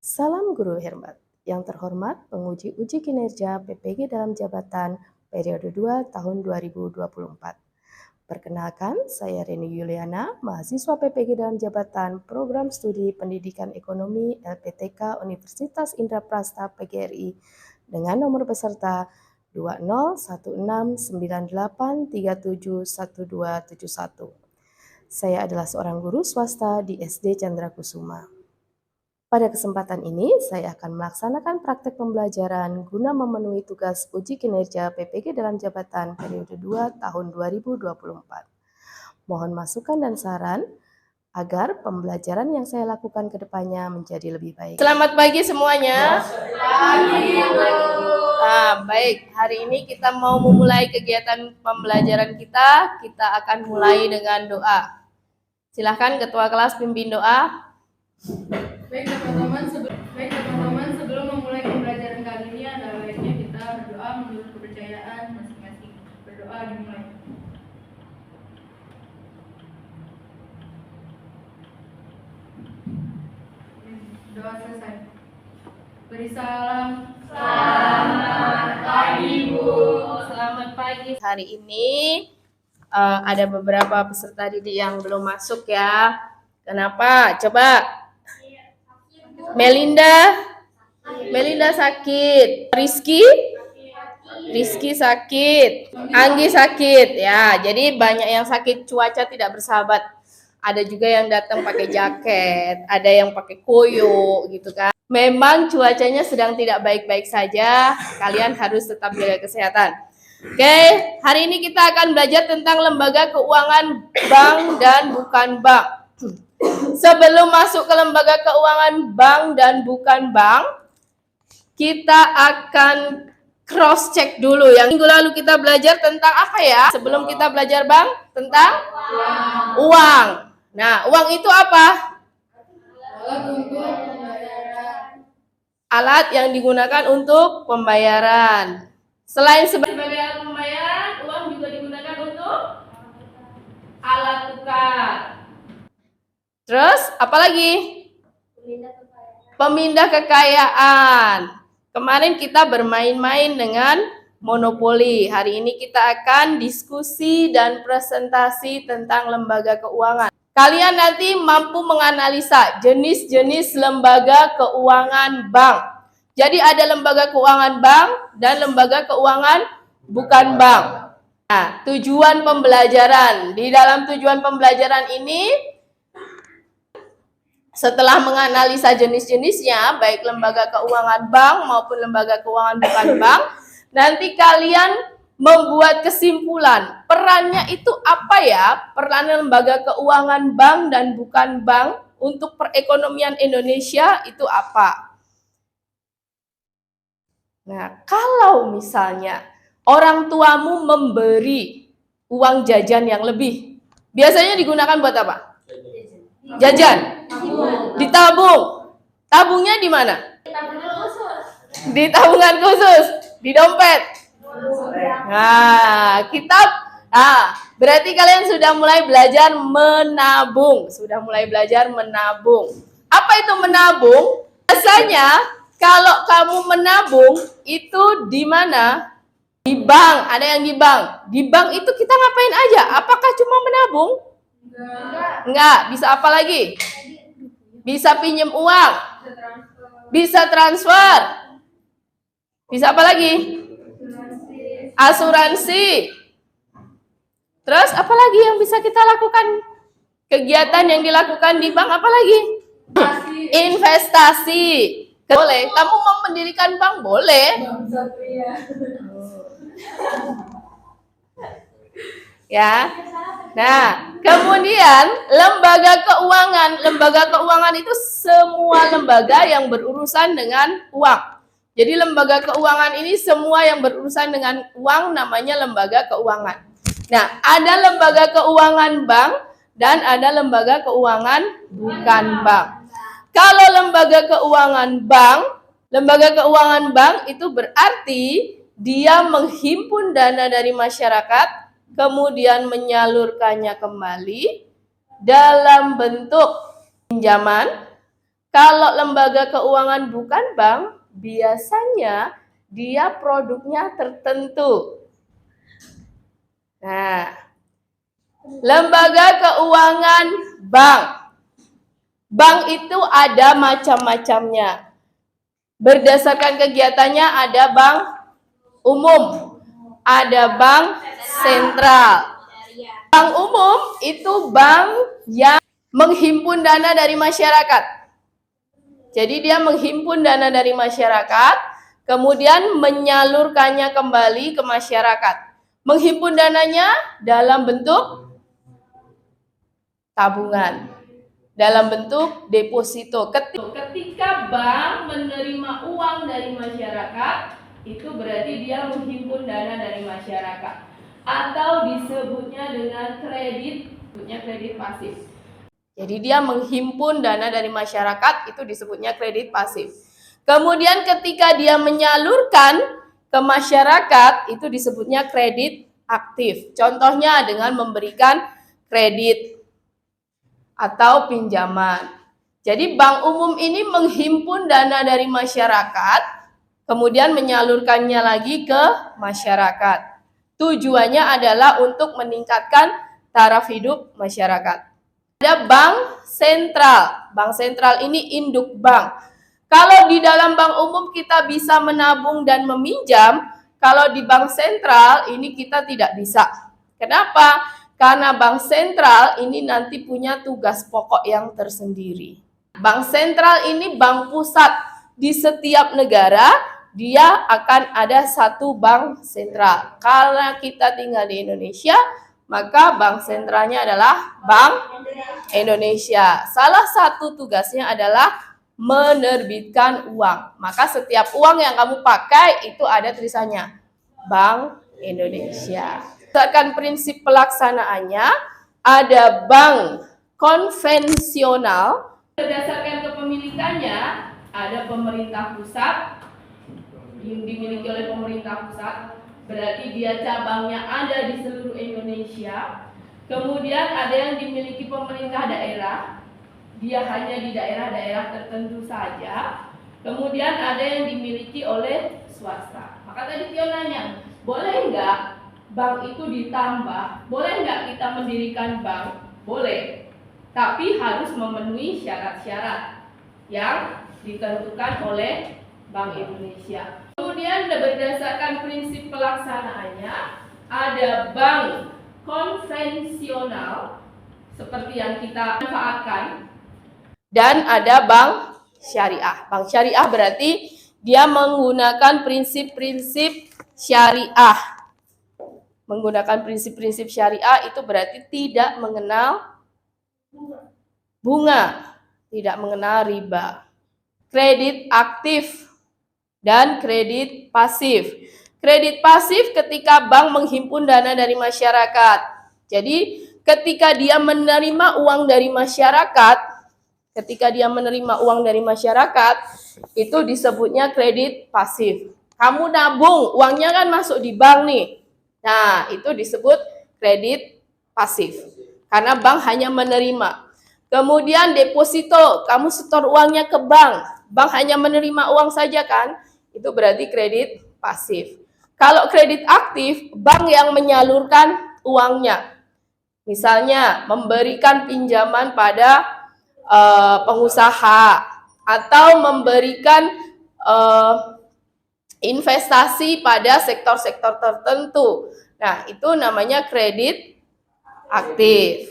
Salam Guru Hormat. Yang terhormat penguji uji kinerja PPG dalam jabatan periode 2 tahun 2024. Perkenalkan, saya Reni Yuliana, mahasiswa PPG dalam jabatan Program Studi Pendidikan Ekonomi LPTK Universitas Indraprasta PGRI dengan nomor peserta 201698371271. Saya adalah seorang guru swasta di SD Chandra Kusuma. Pada kesempatan ini, saya akan melaksanakan praktek pembelajaran guna memenuhi tugas uji kinerja PPG dalam jabatan periode 2 tahun 2024. Mohon masukan dan saran agar pembelajaran yang saya lakukan ke depannya menjadi lebih baik. Selamat pagi semuanya. Baik, hari ini kita mau memulai kegiatan pembelajaran kita. Kita akan mulai dengan doa. Silahkan Ketua Kelas pimpin doa. Baik teman-teman, sebelum memulai pembelajaran kali ini ada baiknya kita berdoa menurut kepercayaan masing-masing. Berdoa dimulai. Doa selesai. Beri salam. Selamat pagi, Bu. Selamat pagi. Hari ini ada beberapa peserta didik yang belum masuk ya. Kenapa? Coba. Melinda sakit. Rizky sakit. Anggi sakit. Ya, jadi banyak yang sakit, cuaca tidak bersahabat. Ada juga yang datang pakai jaket, ada yang pakai koyo gitu kan. Memang cuacanya sedang tidak baik-baik saja. Kalian harus tetap jaga kesehatan. Oke, hari ini kita akan belajar tentang lembaga keuangan bank dan bukan bank. Sebelum masuk ke lembaga keuangan bank dan bukan bank, kita akan cross check dulu. Yang minggu lalu kita belajar tentang apa ya? Sebelum kita belajar bank, tentang uang. Nah, uang itu apa? Alat yang digunakan untuk pembayaran. Selain sebagai alat pembayaran, uang juga digunakan untuk alat tukar. Terus, apa lagi? Pemindah kekayaan. Kemarin kita bermain-main dengan monopoli. Hari ini kita akan diskusi dan presentasi tentang lembaga keuangan. Kalian nanti mampu menganalisa jenis-jenis lembaga keuangan bank. Jadi ada lembaga keuangan bank dan lembaga keuangan bukan bank. Nah, tujuan pembelajaran. Di dalam tujuan pembelajaran ini, setelah menganalisa jenis-jenisnya, baik lembaga keuangan bank maupun lembaga keuangan bukan bank, nanti kalian membuat kesimpulan. Perannya itu apa ya? Peran lembaga keuangan bank dan bukan bank untuk perekonomian Indonesia itu apa? Nah, kalau misalnya orang tuamu memberi uang jajan yang lebih, biasanya digunakan buat apa? Jajan. Ditabung. Tabungnya di mana? Di tabungan khusus. Di dompet. Nah, berarti kalian sudah mulai belajar menabung. Apa itu menabung? Biasanya kalau kamu menabung itu di mana? Di bank. Ada yang di bank. Di bank itu kita ngapain aja? Apakah cuma menabung? Enggak. Bisa apa lagi? Bisa pinjam uang. Bisa transfer. Bisa apa lagi? Asuransi. Terus apa lagi yang bisa kita lakukan? Kegiatan yang dilakukan di bank apa lagi? Investasi. Boleh. Kamu mau mendirikan bank? Boleh. Ya. Nah, kemudian lembaga keuangan itu semua lembaga yang berurusan dengan uang. Jadi lembaga keuangan ini semua yang berurusan dengan uang namanya lembaga keuangan. Nah, ada lembaga keuangan bank dan ada lembaga keuangan bukan bank. Kalau lembaga keuangan bank itu berarti dia menghimpun dana dari masyarakat kemudian menyalurkannya kembali dalam bentuk pinjaman Kalau lembaga keuangan bukan bank, biasanya dia produknya tertentu. Nah, lembaga keuangan bank. Bank itu ada macam-macamnya. Berdasarkan kegiatannya ada bank umum, ada bank sentral. Bank umum itu bank yang menghimpun dana dari masyarakat. Jadi dia menghimpun dana dari masyarakat, kemudian menyalurkannya kembali ke masyarakat. Menghimpun dananya dalam bentuk tabungan, dalam bentuk deposito. Ketika bank menerima uang dari masyarakat, itu berarti dia menghimpun dana dari masyarakat. Atau disebutnya dengan kredit, disebutnya kredit pasif. Jadi dia menghimpun dana dari masyarakat, itu disebutnya kredit pasif. Kemudian ketika dia menyalurkan ke masyarakat, itu disebutnya kredit aktif. Contohnya dengan memberikan kredit atau pinjaman. Jadi bank umum ini menghimpun dana dari masyarakat, kemudian menyalurkannya lagi ke masyarakat. Tujuannya adalah untuk meningkatkan taraf hidup masyarakat. Ada bank sentral. Bank sentral ini induk bank. Kalau di dalam bank umum kita bisa menabung dan meminjam, kalau di bank sentral ini kita tidak bisa. Kenapa? Karena bank sentral ini nanti punya tugas pokok yang tersendiri. Bank sentral ini bank pusat. Di setiap negara dia akan ada satu bank sentral. Karena kita tinggal di Indonesia, maka bank sentralnya adalah Bank Indonesia. Salah satu tugasnya adalah menerbitkan uang. Maka setiap uang yang kamu pakai itu ada tulisannya Bank Indonesia. Berdasarkan prinsip pelaksanaannya, ada bank konvensional. Berdasarkan kepemilikannya, ada pemerintah pusat yang dimiliki oleh pemerintah pusat. Berarti dia cabangnya ada di seluruh Indonesia. Kemudian ada yang dimiliki pemerintah daerah. Dia hanya di daerah-daerah tertentu saja. Kemudian ada yang dimiliki oleh swasta. Maka tadi Tio nanya, boleh nggak bank itu ditambah? Boleh nggak kita mendirikan bank? Boleh. Tapi harus memenuhi syarat-syarat yang ditentukan oleh Bank Indonesia. Kemudian berdasarkan prinsip pelaksanaannya, ada bank konvensional seperti yang kita manfaatkan, dan ada bank syariah. Bank syariah berarti dia menggunakan prinsip-prinsip syariah. Menggunakan prinsip-prinsip syariah itu berarti tidak mengenal bunga, tidak mengenal riba. Kredit aktif dan kredit pasif. Kredit pasif ketika bank menghimpun dana dari masyarakat. Jadi ketika dia menerima uang dari masyarakat, itu disebutnya kredit pasif. Kamu nabung, uangnya kan masuk di bank nih. Nah, itu disebut kredit pasif. Karena bank hanya menerima. Kemudian deposito, kamu setor uangnya ke bank. Bank hanya menerima uang saja kan? Itu berarti kredit pasif. Kalau kredit aktif, bank yang menyalurkan uangnya. Misalnya memberikan pinjaman pada pengusaha atau memberikan investasi pada sektor-sektor tertentu. Nah, itu namanya kredit aktif.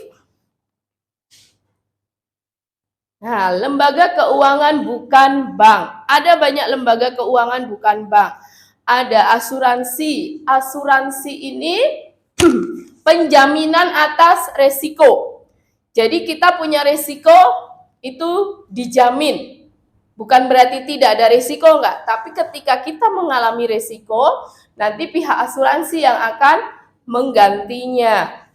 Nah, lembaga keuangan bukan bank. Ada banyak lembaga keuangan bukan bank. Ada asuransi. Asuransi ini penjaminan atas resiko. Jadi kita punya resiko itu dijamin. Bukan berarti tidak ada resiko enggak, tapi ketika kita mengalami resiko, nanti pihak asuransi yang akan menggantinya.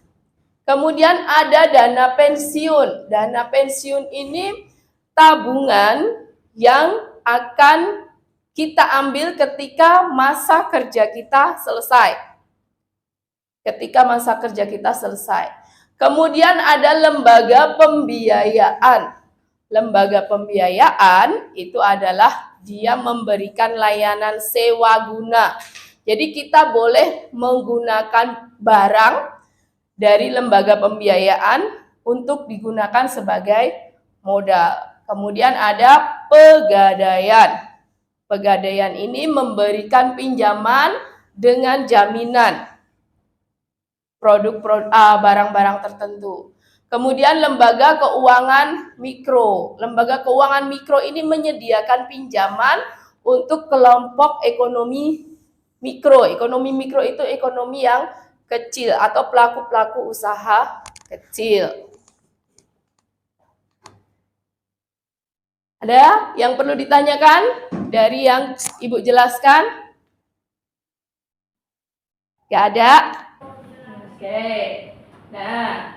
Kemudian ada dana pensiun. Dana pensiun ini tabungan yang akan kita ambil ketika masa kerja kita selesai. Kemudian ada lembaga pembiayaan. lembaga pembiayaan itu adalah dia memberikan layanan sewa guna. Jadi kita boleh menggunakan barang dari lembaga pembiayaan untuk digunakan sebagai modal. Kemudian ada pegadaian. Pegadaian ini memberikan pinjaman dengan jaminan barang-barang tertentu. Kemudian lembaga keuangan mikro. Lembaga keuangan mikro ini menyediakan pinjaman untuk kelompok ekonomi mikro. Ekonomi mikro itu ekonomi yang kecil atau pelaku-pelaku usaha kecil. Ada yang perlu ditanyakan dari yang Ibu jelaskan? Gak ada? Oke. Nah,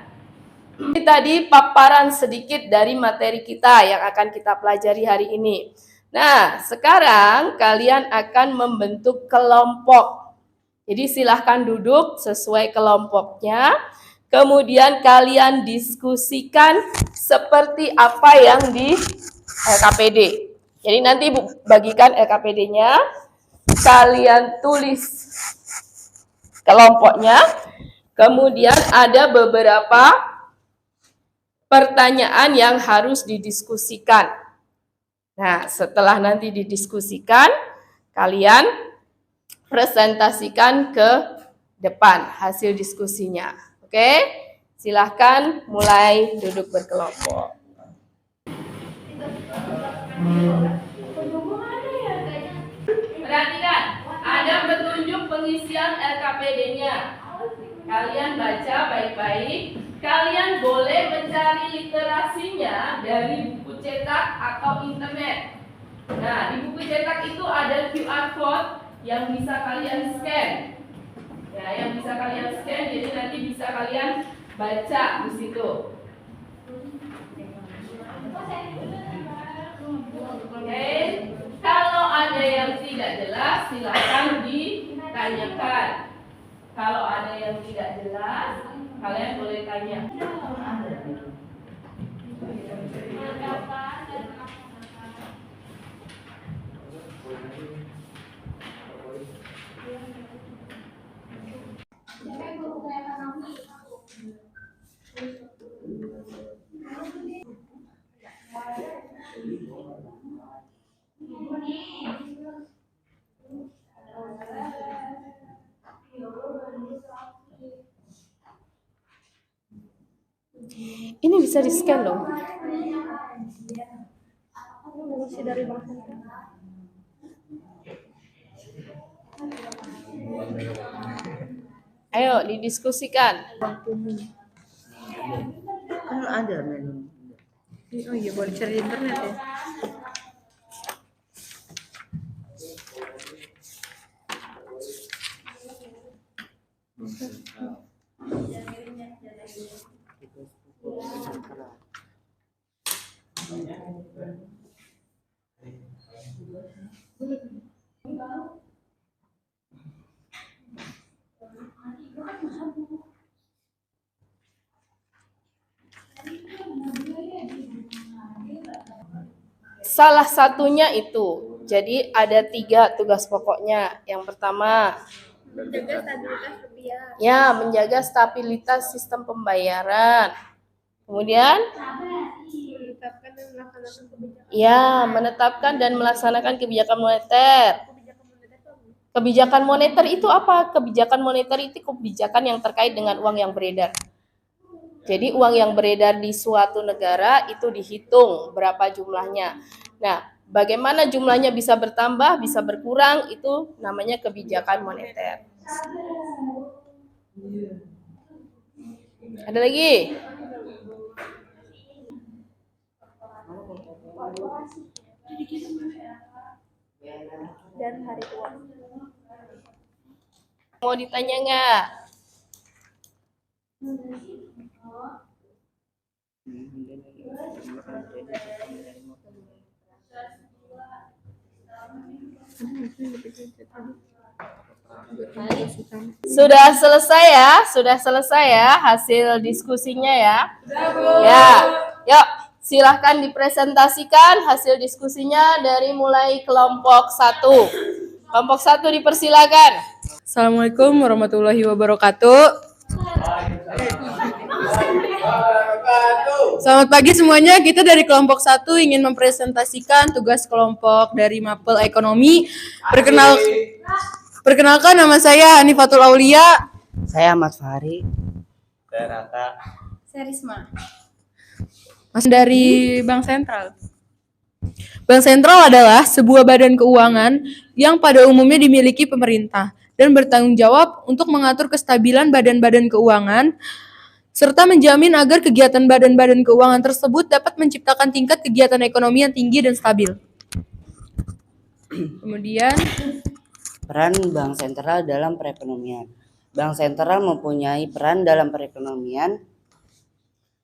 ini tadi paparan sedikit dari materi kita yang akan kita pelajari hari ini. Nah, sekarang kalian akan membentuk kelompok. Jadi silahkan duduk sesuai kelompoknya. Kemudian kalian diskusikan seperti apa yang di LKPD. Jadi nanti Ibu bagikan LKPD-nya. Kalian tulis kelompoknya. Kemudian ada beberapa pertanyaan yang harus didiskusikan. Nah, setelah nanti didiskusikan, kalian presentasikan ke depan hasil diskusinya. Oke? Silahkan mulai duduk berkelompok. Perhatikan, ada petunjuk pengisian LKPD-nya. Kalian baca baik-baik. Kalian boleh mencari literasinya dari buku cetak atau internet. Nah, di buku cetak itu ada QR code yang bisa kalian scan. Ya, yang bisa kalian scan, jadi nanti bisa kalian baca di situ. Oke, kalau ada yang tidak jelas, silakan ditanyakan. Kalau ada yang tidak jelas, kalian boleh tanya. Ini bisa di-scan loh. Ayo didiskusikan. Kan ada memang. Oh iya, boleh cari di internet ya. Salah satunya itu. Jadi ada 3 tugas pokoknya. Yang pertama, Menjaga stabilitas rupiah. ya, menjaga stabilitas sistem pembayaran. Kemudian, Menetapkan dan melaksanakan kebijakan. ya, menetapkan dan melaksanakan kebijakan moneter. Kebijakan moneter itu apa? Kebijakan moneter itu kebijakan yang terkait dengan uang yang beredar. Jadi uang yang beredar di suatu negara itu dihitung berapa jumlahnya. Nah, bagaimana jumlahnya bisa bertambah, bisa berkurang, itu namanya kebijakan moneter. Ada lagi? Dan hari tua. Mau ditanya nggak? Sudah selesai ya hasil diskusinya ya. Ya, yuk Silahkan dipresentasikan hasil diskusinya dari mulai kelompok 1. Kelompok 1 dipersilakan. Assalamualaikum warahmatullahi wabarakatuh. Selamat pagi semuanya. Kita dari kelompok 1 ingin mempresentasikan tugas kelompok dari Mapel Ekonomi. Perkenalkan, nama saya Hanifatul Aulia. Saya Ahmad Fahri. Saya Raka. Saya Risma. Masih dari Bank Sentral. Bank Sentral adalah sebuah badan keuangan yang pada umumnya dimiliki pemerintah dan bertanggung jawab untuk mengatur kestabilan badan-badan keuangan serta menjamin agar kegiatan badan-badan keuangan tersebut dapat menciptakan tingkat kegiatan ekonomi yang tinggi dan stabil. Kemudian, Peran Bank Sentral dalam perekonomian. Bank Sentral mempunyai peran dalam perekonomian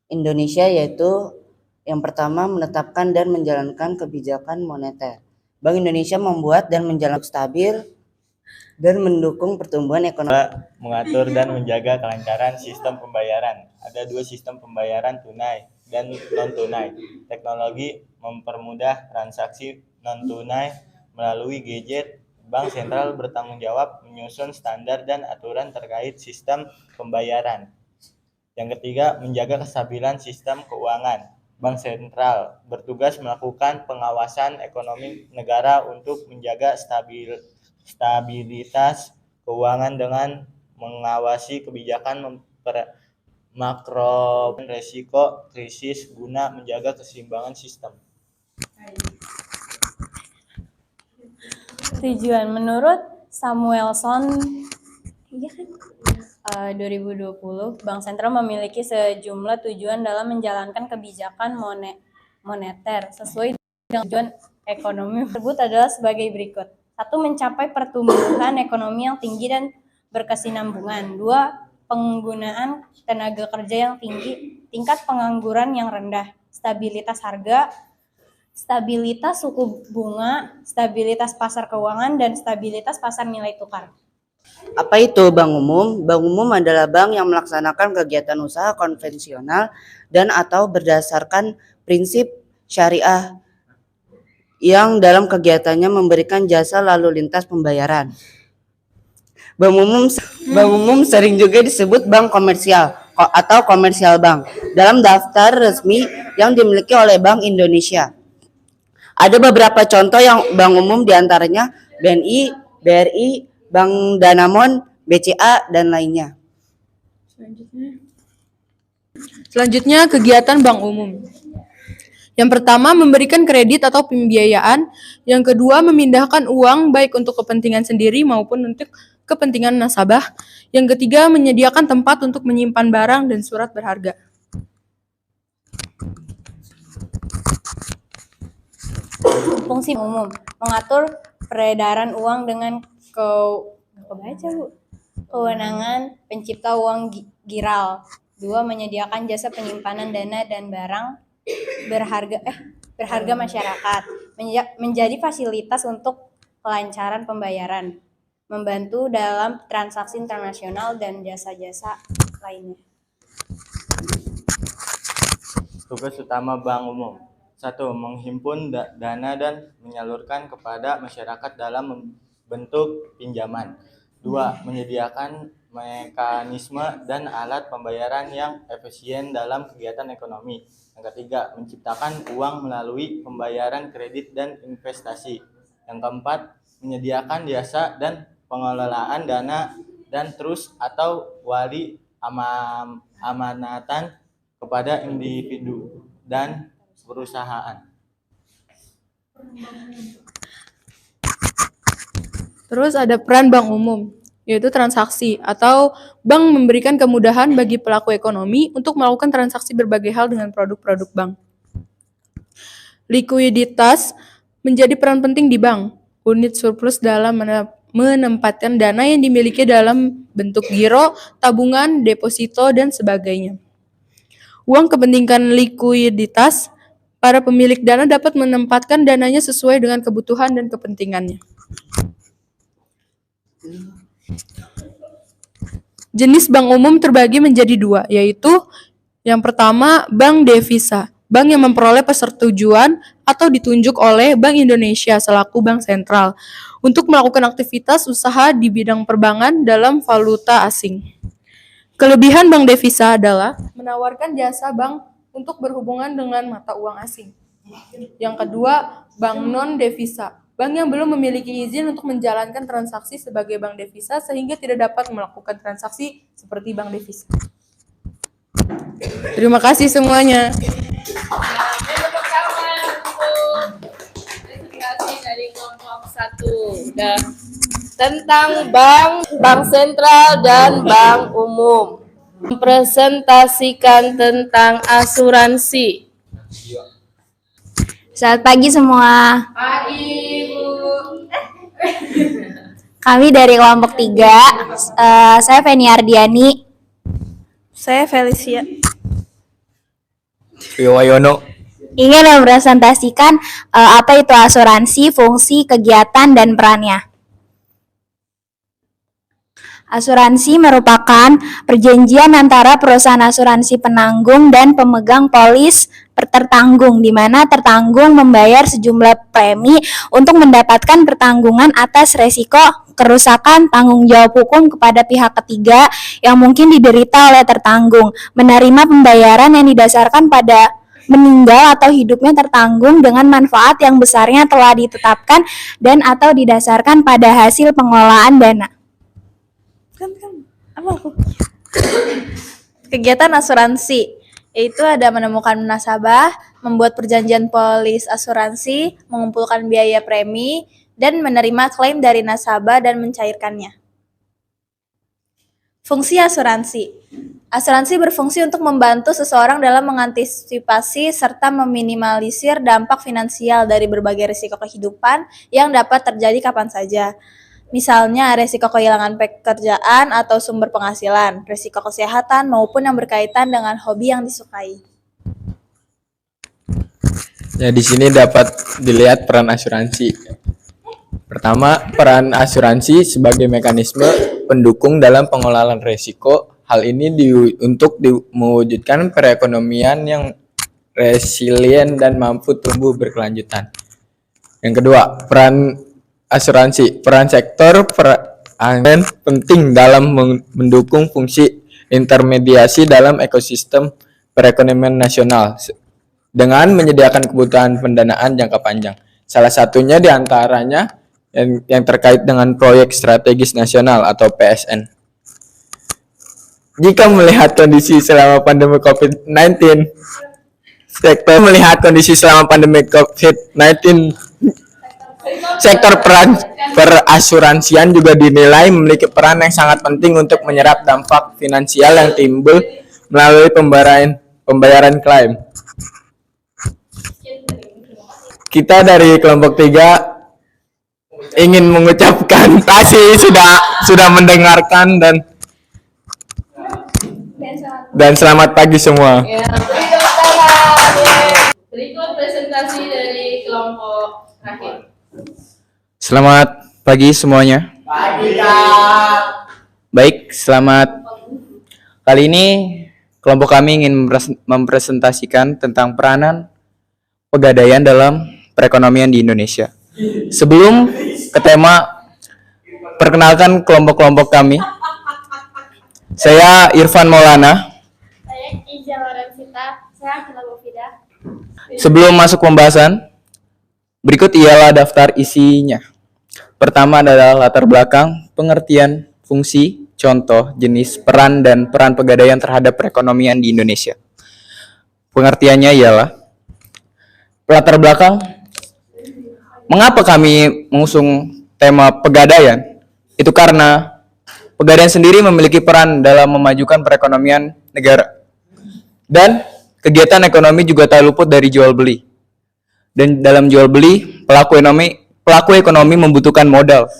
Indonesia, yaitu yang pertama, menetapkan dan menjalankan kebijakan moneter. Bank Indonesia membuat dan menjalankan stabil dan mendukung pertumbuhan ekonomi. Mengatur dan menjaga kelancaran sistem pembayaran. Ada 2 sistem pembayaran, tunai dan non-tunai. Teknologi mempermudah transaksi non-tunai melalui gadget. Bank Sentral bertanggung jawab menyusun standar dan aturan terkait sistem pembayaran. Yang ketiga, menjaga kestabilan sistem keuangan. Bank Sentral bertugas melakukan pengawasan ekonomi negara untuk menjaga stabilitas keuangan dengan mengawasi kebijakan makro resiko krisis guna menjaga keseimbangan sistem. Tujuan menurut Samuelson 2020, Bank Sentral memiliki sejumlah tujuan dalam menjalankan kebijakan moneter sesuai dengan tujuan ekonomi tersebut adalah sebagai berikut. 1. Mencapai pertumbuhan ekonomi yang tinggi dan berkesinambungan. 2. Penggunaan tenaga kerja yang tinggi, tingkat pengangguran yang rendah, stabilitas harga, stabilitas suku bunga, stabilitas pasar keuangan, dan stabilitas pasar nilai tukar. Apa itu bank umum? Bank umum adalah bank yang melaksanakan kegiatan usaha konvensional dan atau berdasarkan prinsip syariah yang dalam kegiatannya memberikan jasa lalu lintas pembayaran. Bank umum sering juga disebut bank komersial atau komersial bank dalam daftar resmi yang dimiliki oleh Bank Indonesia. Ada beberapa contoh yang bank umum, diantaranya BNI, BRI, Bank Danamon, BCA, dan lainnya. selanjutnya kegiatan bank umum. Yang pertama, memberikan kredit atau pembiayaan. Yang kedua, memindahkan uang baik untuk kepentingan sendiri maupun untuk kepentingan nasabah. Yang ketiga, menyediakan tempat untuk menyimpan barang dan surat berharga. Fungsi umum, mengatur peredaran uang dengan kewenangan pencipta uang giral. 2. Menyediakan jasa penyimpanan dana dan barang berharga masyarakat. Menjadi fasilitas untuk kelancaran pembayaran. Membantu dalam transaksi internasional dan jasa-jasa lainnya. Tugas utama bank umum. 1. Menghimpun dana dan menyalurkan kepada masyarakat dalam bentuk pinjaman. 2. Menyediakan mekanisme dan alat pembayaran yang efisien dalam kegiatan ekonomi. Yang ketiga, menciptakan uang melalui pembayaran kredit dan investasi. Yang keempat, menyediakan jasa dan pengelolaan dana dan trust atau wali amanatan kepada individu dan perusahaan. Terus ada peran bank umum, yaitu transaksi atau bank memberikan kemudahan bagi pelaku ekonomi untuk melakukan transaksi berbagai hal dengan produk-produk bank. Likuiditas menjadi peran penting di bank. Unit surplus dalam menempatkan dana yang dimiliki dalam bentuk giro, tabungan, deposito, dan sebagainya. Uang kepentingan likuiditas, para pemilik dana dapat menempatkan dananya sesuai dengan kebutuhan dan kepentingannya. Jenis bank umum terbagi menjadi 2, yaitu yang pertama bank devisa. bank yang memperoleh persetujuan atau ditunjuk oleh Bank Indonesia selaku bank sentral untuk melakukan aktivitas usaha di bidang perbankan dalam valuta asing. Kelebihan bank devisa adalah menawarkan jasa bank untuk berhubungan dengan mata uang asing. Yang kedua, bank non-devisa. Bank yang belum memiliki izin untuk menjalankan transaksi sebagai bank devisa sehingga tidak dapat melakukan transaksi seperti bank devisa. Terima kasih semuanya. Tepuk tangan untuk presentasi dari kelompok 1 dan tentang bank sentral dan bank umum. Mempresentasikan tentang asuransi. Selamat pagi semua. Pagi, Bu. Kami dari kelompok 3. Saya Feni Ardiani. Saya Felicia. Wayono. Ingin mempresentasikan apa itu asuransi, fungsi, kegiatan, dan perannya. Asuransi merupakan perjanjian antara perusahaan asuransi penanggung dan pemegang polis tertanggung, di mana tertanggung membayar sejumlah premi untuk mendapatkan pertanggungan atas resiko kerusakan tanggung jawab hukum kepada pihak ketiga yang mungkin diderita oleh tertanggung, menerima pembayaran yang didasarkan pada meninggal atau hidupnya tertanggung dengan manfaat yang besarnya telah ditetapkan dan atau didasarkan pada hasil pengelolaan dana. Kegiatan asuransi yaitu ada menemukan nasabah, membuat perjanjian polis asuransi, mengumpulkan biaya premi, dan menerima klaim dari nasabah dan mencairkannya. Fungsi asuransi. Asuransi berfungsi untuk membantu seseorang dalam mengantisipasi serta meminimalisir dampak finansial dari berbagai risiko kehidupan yang dapat terjadi kapan saja. Misalnya risiko kehilangan pekerjaan atau sumber penghasilan, risiko kesehatan maupun yang berkaitan dengan hobi yang disukai. Ya, di sini dapat dilihat peran asuransi. Pertama, peran asuransi sebagai mekanisme pendukung dalam pengelolaan risiko. Hal ini untuk mewujudkan perekonomian yang resilient dan mampu tumbuh berkelanjutan. Yang kedua, peran asuransi. Peran sektor peran penting dalam mendukung fungsi intermediasi dalam ekosistem perekonomian nasional dengan menyediakan kebutuhan pendanaan jangka panjang. Salah satunya diantaranya yang terkait dengan proyek strategis nasional atau PSN. Jika melihat kondisi selama pandemi COVID-19, sektor peran perasuransian juga dinilai memiliki peran yang sangat penting untuk menyerap dampak finansial yang timbul melalui pembayaran klaim. Kita dari kelompok 3 ingin mengucapkan terima kasih sudah mendengarkan dan selamat pagi semua. Ya, beri tepuk tangan. Berikut presentasi dari kelompok terakhir. Selamat pagi semuanya. Pagi, Kak. Baik, selamat. Kali ini kelompok kami ingin mempresentasikan tentang peranan pegadaian dalam perekonomian di Indonesia. Sebelum ke tema, perkenalkan kelompok-kelompok kami. Saya Irfan Maulana. Saya Izza Lorenzita. Saya Akila Mufida. Sebelum masuk pembahasan, berikut ialah daftar isinya. Pertama adalah latar belakang, pengertian, fungsi, contoh, jenis, peran, dan peran pegadaian terhadap perekonomian di Indonesia. Pengertiannya ialah latar belakang. Mengapa kami mengusung tema pegadaian? Itu karena pegadaian sendiri memiliki peran dalam memajukan perekonomian negara. Dan kegiatan ekonomi juga tak luput dari jual beli. Dan dalam jual beli, pelaku ekonomi membutuhkan modal.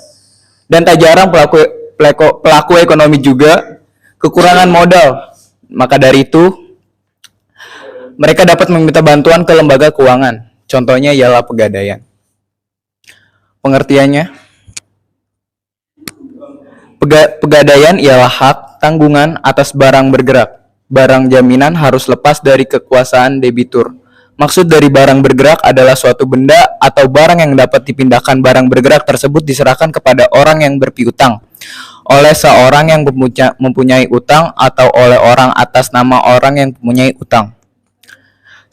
Dan tak jarang pelaku ekonomi juga kekurangan modal. Maka dari itu, mereka dapat meminta bantuan ke lembaga keuangan. Contohnya ialah pegadaian. Pengertiannya, pegadaian ialah hak tanggungan atas barang bergerak. Barang jaminan harus lepas dari kekuasaan debitur. Maksud dari barang bergerak adalah suatu benda atau barang yang dapat dipindahkan. Barang bergerak tersebut diserahkan kepada orang yang berpiutang oleh seorang yang mempunyai utang atau oleh orang atas nama orang yang mempunyai utang.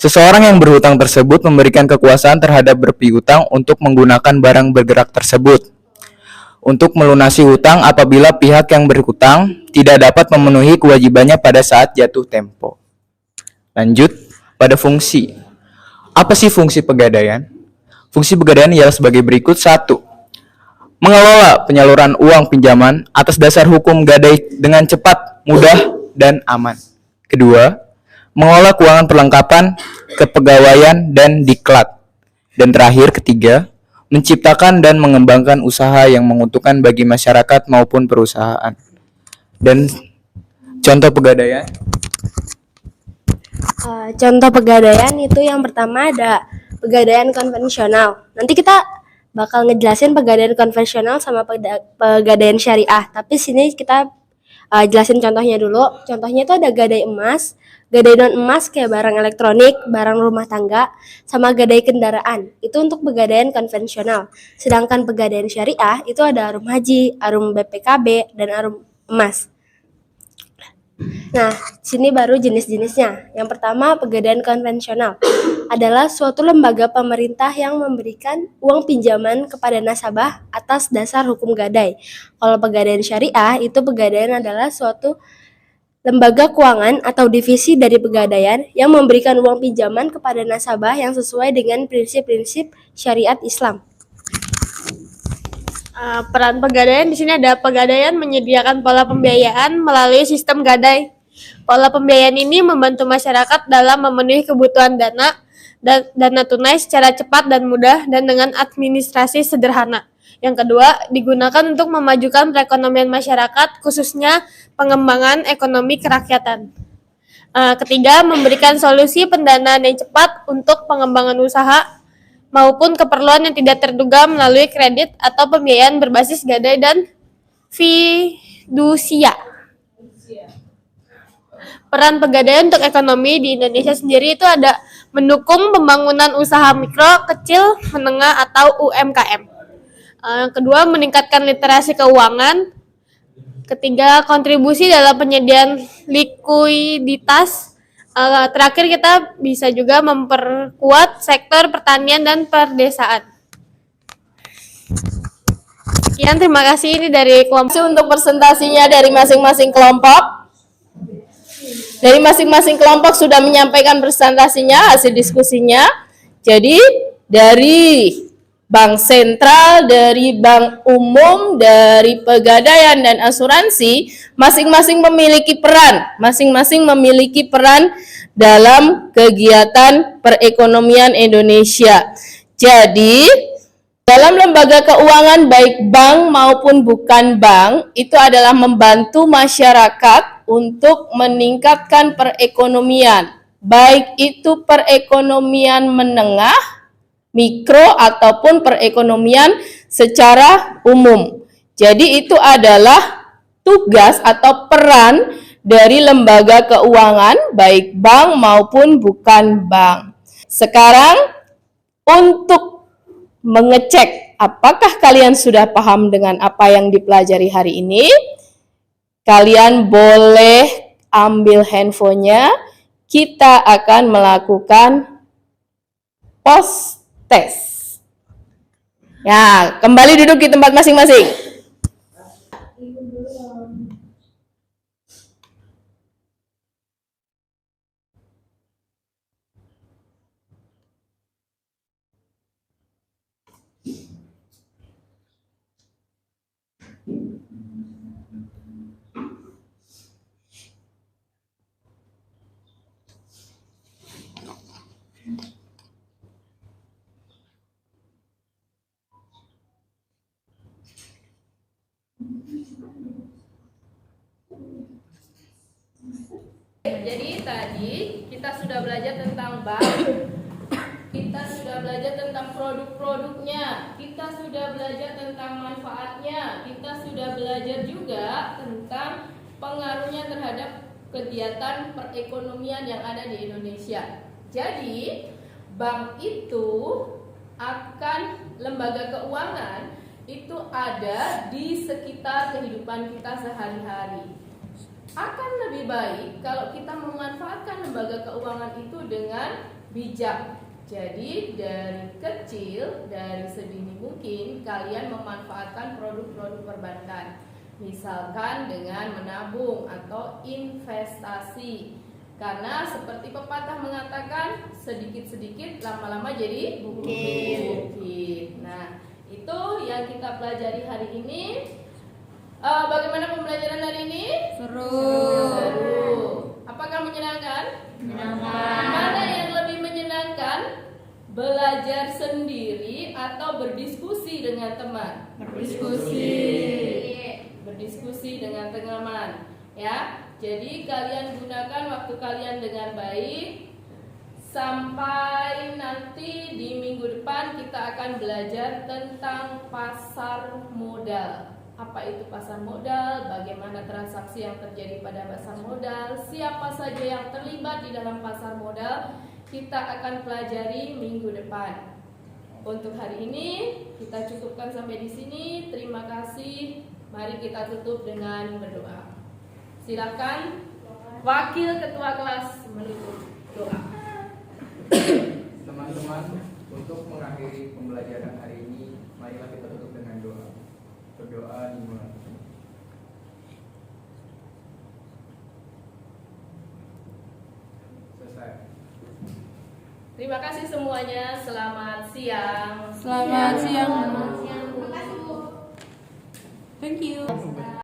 Seseorang yang berhutang tersebut memberikan kekuasaan terhadap berpiutang untuk menggunakan barang bergerak tersebut untuk melunasi hutang apabila pihak yang berhutang tidak dapat memenuhi kewajibannya pada saat jatuh tempo. Lanjut pada fungsi. Apa sih fungsi pegadaian? Fungsi pegadaian ialah sebagai berikut. 1. Mengelola penyaluran uang pinjaman atas dasar hukum gadai dengan cepat, mudah, dan aman. 2. Mengelola keuangan perlengkapan, kepegawaian, dan diklat. Dan terakhir, 3. Menciptakan dan mengembangkan usaha yang menguntungkan bagi masyarakat maupun perusahaan. Dan contoh pegadaian. Contoh pegadaian itu yang pertama ada pegadaian konvensional. Nanti kita bakal ngejelasin pegadaian konvensional sama pegadaian syariah. Tapi sini kita jelasin contohnya dulu. Contohnya itu ada gadai emas, gadai non emas kayak barang elektronik, barang rumah tangga, sama gadai kendaraan. Itu untuk pegadaian konvensional. Sedangkan pegadaian syariah itu ada arum haji, arum BPKB, dan arum emas. Nah, sini baru jenis-jenisnya. Yang pertama, pegadaian konvensional adalah suatu lembaga pemerintah yang memberikan uang pinjaman kepada nasabah atas dasar hukum gadai. Kalau pegadaian syariah, itu pegadaian adalah suatu lembaga keuangan atau divisi dari pegadaian yang memberikan uang pinjaman kepada nasabah yang sesuai dengan prinsip-prinsip syariat Islam. Peran pegadaian di sini ada pegadaian menyediakan pola pembiayaan melalui sistem gadai. Pola pembiayaan ini membantu masyarakat dalam memenuhi kebutuhan dana tunai secara cepat dan mudah dan dengan administrasi sederhana. Yang kedua, digunakan untuk memajukan perekonomian masyarakat, khususnya pengembangan ekonomi kerakyatan. Ketiga, memberikan solusi pendanaan yang cepat untuk pengembangan usaha maupun keperluan yang tidak terduga melalui kredit atau pembiayaan berbasis gadai dan fidusia. Peran pegadaian untuk ekonomi di Indonesia sendiri itu ada mendukung pembangunan usaha mikro, kecil, menengah atau UMKM. Yang kedua, meningkatkan literasi keuangan. Ketiga, kontribusi dalam penyediaan likuiditas. Terakhir, kita bisa juga memperkuat sektor pertanian dan perdesaan. Sekian, terima kasih. Ini dari kelompok. Untuk presentasinya dari masing-masing kelompok. Dari masing-masing kelompok sudah menyampaikan presentasinya, hasil diskusinya. Jadi dari Bank Sentral, dari Bank Umum, dari Pegadaian dan Asuransi, masing-masing memiliki peran dalam kegiatan perekonomian Indonesia. Jadi, dalam lembaga keuangan baik bank maupun bukan bank, itu adalah membantu masyarakat untuk meningkatkan perekonomian, baik itu perekonomian menengah, mikro, ataupun perekonomian secara umum. Jadi itu adalah tugas atau peran dari lembaga keuangan, baik bank maupun bukan bank. Sekarang, untuk mengecek apakah kalian sudah paham dengan apa yang dipelajari hari ini, kalian boleh ambil handphonenya, kita akan melakukan post tes. Ya, kembali duduk di tempat masing-masing. Jadi tadi kita sudah belajar tentang bank, kita sudah belajar tentang produk-produknya, kita sudah belajar tentang manfaatnya, kita sudah belajar juga tentang pengaruhnya terhadap kegiatan perekonomian yang ada di Indonesia. Jadi bank itu akan lembaga keuangan itu ada di sekitar kehidupan kita sehari-hari. Akan lebih baik kalau kita memanfaatkan lembaga keuangan itu dengan bijak. Jadi dari kecil, dari sedini mungkin kalian memanfaatkan produk-produk perbankan. Misalkan dengan menabung atau investasi. Karena seperti pepatah mengatakan, sedikit-sedikit lama-lama jadi bukit. Nah, itu yang kita pelajari hari ini. Bagaimana pembelajaran hari ini? Seru. Apakah menyenangkan? Menyenangkan. Mana yang lebih menyenangkan? Belajar sendiri atau berdiskusi dengan teman? Berdiskusi dengan teman, ya. Jadi kalian gunakan waktu kalian dengan baik. Sampai nanti di minggu depan kita akan belajar tentang pasar modal. Apa itu pasar modal, bagaimana transaksi yang terjadi pada pasar modal, siapa saja yang terlibat di dalam pasar modal, kita akan pelajari minggu depan. Untuk hari ini kita cukupkan sampai di sini. Terima kasih. Mari kita tutup dengan berdoa. Silakan Wakil Ketua Kelas menutup doa. Teman-teman, untuk mengakhiri pembelajaran hari ini, marilah kita tutup dengan doa. Berdoa dimulai. Selesai. Terima kasih semuanya. Selamat siang. Selamat siang. Thank you.